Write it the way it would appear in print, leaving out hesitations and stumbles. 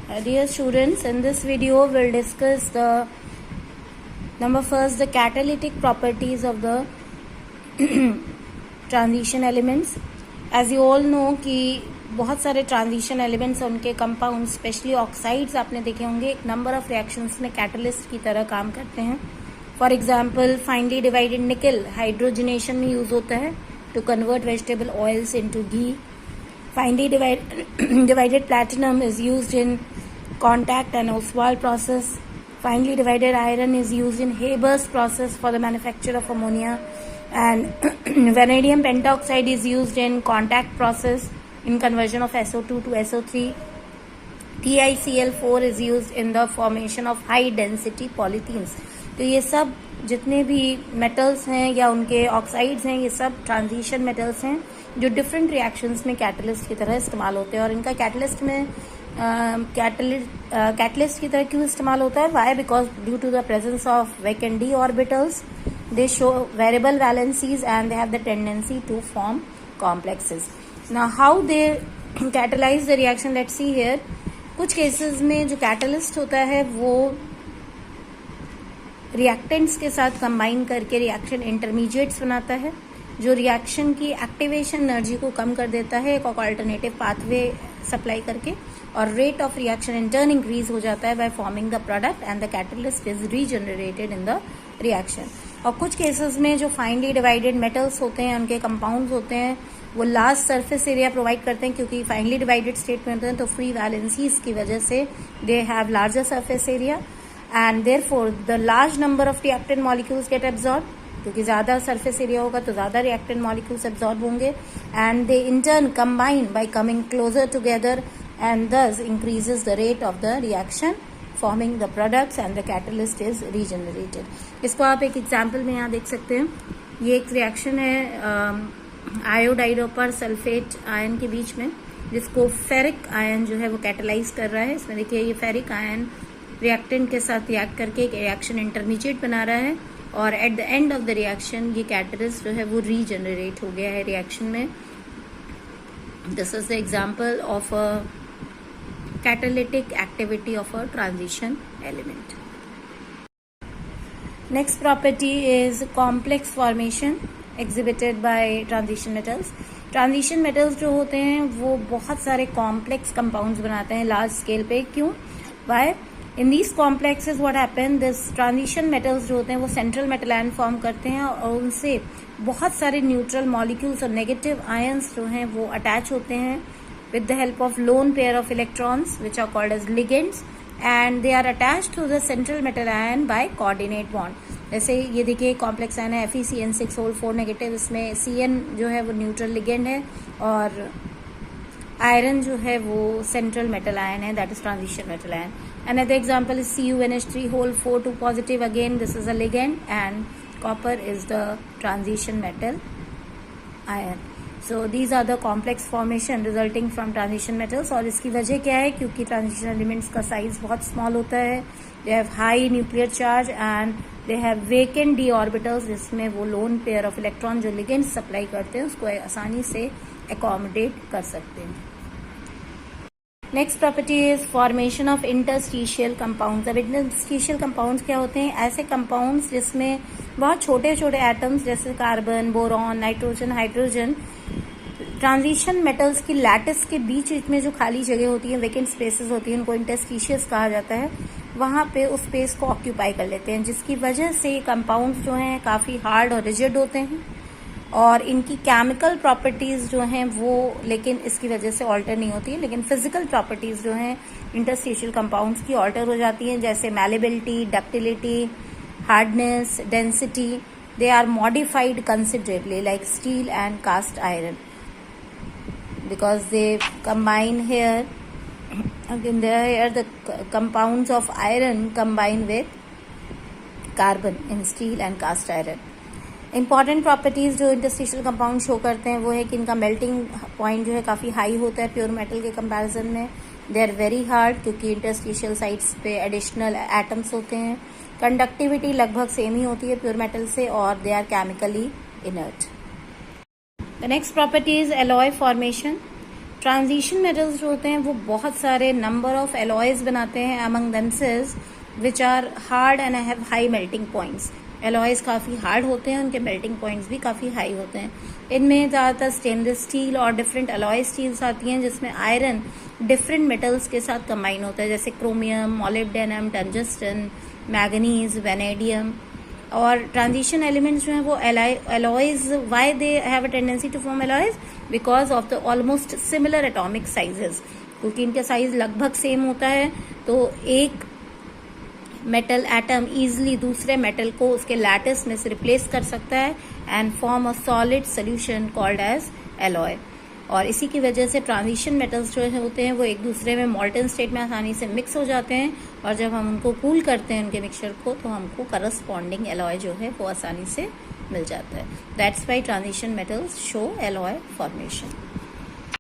Dear students, in this video we'll discuss the catalytic properties of the transition elements. As you all know कि बहुत सारे transition elements हैं, उनके compound specially oxides आपने देखे होंगे एक नंबर ऑफ रिएक्शंस में कैटलिस्ट की तरह काम करते हैं. For example finely divided nickel hydrogenation में यूज होता है to convert vegetable oils into ghee. Finely divided platinum is used in contact and Ostwald process. Finely divided iron is used in Haber's process for the manufacture of ammonia. And vanadium pentoxide is used in contact process in conversion of SO2 to SO3. TiCl4 is used in the formation of high density polythenes. तो ये सब जितने भी metals हैं या उनके oxides हैं, ये सब ट्रांजिशन मेटल्स हैं जो डिफरेंट रिएक्शंस में कैटलिस्ट की तरह इस्तेमाल होते हैं. और इनका कैटलिस्ट में कैटलिस्ट की तरह क्यों इस्तेमाल होता है? Why? Because due to the presence of vacant d orbitals they show variable valencies and they have the tendency to form complexes. Now how they catalyze the reaction, let's see here. कुछ cases में जो catalyst होता है वो reactants के साथ combine करके reaction intermediates बनाता है जो रिएक्शन की एक्टिवेशन एनर्जी को कम कर देता है एक ऑल्टरनेटिव पाथवे सप्लाई करके, और rate of reaction in turn increase हो जाता है by forming the product and the catalyst is regenerated in the reaction. और कुछ केसेस में जो फाइनली डिवाइडेड मेटल्स होते हैं, उनके कंपाउंड्स होते हैं, वो लार्ज सरफेस एरिया प्रोवाइड करते हैं क्योंकि फाइनली डिवाइडेड स्टेट में होते हैं, तो फ्री वैलेंसीज की वजह से they have larger surface area and therefore the large number of reactant molecules get absorbed. क्योंकि ज़्यादा सरफेस एरिया होगा तो ज़्यादा रिएक्टेंट मॉलिक्यूल्स एब्जॉर्ब होंगे and they in turn combine by coming closer together and this increases the rate of the reaction forming the products and the catalyst is regenerated. इसको आप एक example में यहाँ देख सकते हैं. ये एक रिएक्शन है आयोडाइडोपर सल्फेट आयन के बीच में, जिसको फेरिक आयन जो है वो कैटलाइज कर रहा है. इसमें देखिए ये फेरिक आयन रिएक्टेंट के साथ रिएक्ट करके एक रिएक्शन इंटरमीडिएट बना रहा है और at the end of the reaction ये कैटलिस्ट जो है वो रीजनरेट हो गया है रिएक्शन में. This is the example of a catalytic activity of a transition element. Next property is complex formation exhibited by transition metals. Transition metals जो होते हैं वो बहुत सारे कॉम्प्लेक्स कंपाउंड्स बनाते हैं लार्ज स्केल पे. क्यों? Why? In these complexes what happen, this transition metals जो होते हैं वो सेंट्रल मेटल आयन फॉर्म करते हैं और उनसे बहुत सारे न्यूट्रल मॉलिक्यूल्स और नेगेटिव आयंस जो हैं वो अटैच होते हैं with the help of lone pair of electrons which are called as ligands and they are attached to the central metal ion by coordinate bond. जैसे ये देखिए कॉम्प्लेक्स आयन है FeCN6 नेगेटिव, इसमें Cn जो है वो न्यूट्रल लिगेंड है और आयरन जो है वो सेंट्रल मेटल आयन है, that is transition metal ion. Another example is CuNH3 2 positive. Again, this is a ligand and copper is the transition metal ion. So these are the complex formation resulting from transition metals. और इसकी वजह क्या है? क्योंकि transition elements का size बहुत small होता है, they have high nuclear charge and they have vacant d orbitals, जिसमें वो lone pair of electron जो ligand supply करते हैं उसको आसानी से accommodate कर सकते हैं. Next property is formation of interstitial compounds. अब इंटरस्टिशियल कंपाउंड्स क्या होते हैं? ऐसे कंपाउंड्स जिसमें बहुत छोटे छोटे एटम्स जैसे carbon, boron, nitrogen, hydrogen transition metals की लैटिस के बीच में जो खाली जगह होती है, वेकेंट स्पेसेस होती है, उनको इंटरस्टिशियस कहा जाता है. वहां पे उस स्पेस को ऑक्यूपाई कर लेते हैं, जिसकी वजह से कंपाउंड्स जो हैं काफी हार्ड और रिजिड होते हैं और इनकी केमिकल प्रॉपर्टीज जो हैं वो लेकिन इसकी वजह से ऑल्टर नहीं होती है, लेकिन फिजिकल प्रॉपर्टीज जो हैं इंटरस्टिशियल कंपाउंड्स की ऑल्टर हो जाती हैं, जैसे malleability, ductility, hardness, density. They are modified considerably like steel and cast iron because they combine here again there the compounds of iron combine with carbon in steel and cast iron. Important properties जो interstitial compound show करते हैं वो है कि इनका melting point जो है काफ़ी हाई होता है प्योर मेटल के कंपैरिजन में. दे आर वेरी हार्ड क्योंकि इंटरस्टिशियल साइड्स पे एडिशनल एटम्स होते हैं. कंडक्टिविटी लगभग सेम ही होती है प्योर मेटल से और they are chemically inert. The next property is alloy formation. Transition metals जो होते हैं वो बहुत सारे नंबर ऑफ एलॉयज बनाते हैं among themselves which are hard and have high melting points. Alloys काफ़ी हार्ड होते हैं, उनके मेल्टिंग पॉइंट्स भी काफ़ी हाई होते हैं। इनमें ज़्यादातर स्टेनलेस स्टील और डिफरेंट अलॉय स्टील्स आती हैं जिसमें आयरन डिफरेंट मेटल्स के साथ कंबाइन होता है, जैसे chromium, molybdenum, tungsten, manganese, vanadium. और ट्रांजिशन एलिमेंट्स जो हैं वो alloys, why they have a tendency to form alloys, because of the almost similar atomic sizes, क्योंकि इनका साइज लगभग सेम होता है। तो एक मेटल एटम इजिली दूसरे मेटल को उसके लैटिस में से रिप्लेस कर सकता है and form a solid solution called as alloy. और इसी की वजह से ट्रांजिशन मेटल्स जो होते हैं वो एक दूसरे में मॉल्टन स्टेट में आसानी से मिक्स हो जाते हैं, और जब हम उनको कूल करते हैं उनके मिक्सचर को, तो हमको करस्पॉन्डिंग एलॉय जो है वो आसानी से मिल जाता है। That's why transition metals show alloy formation.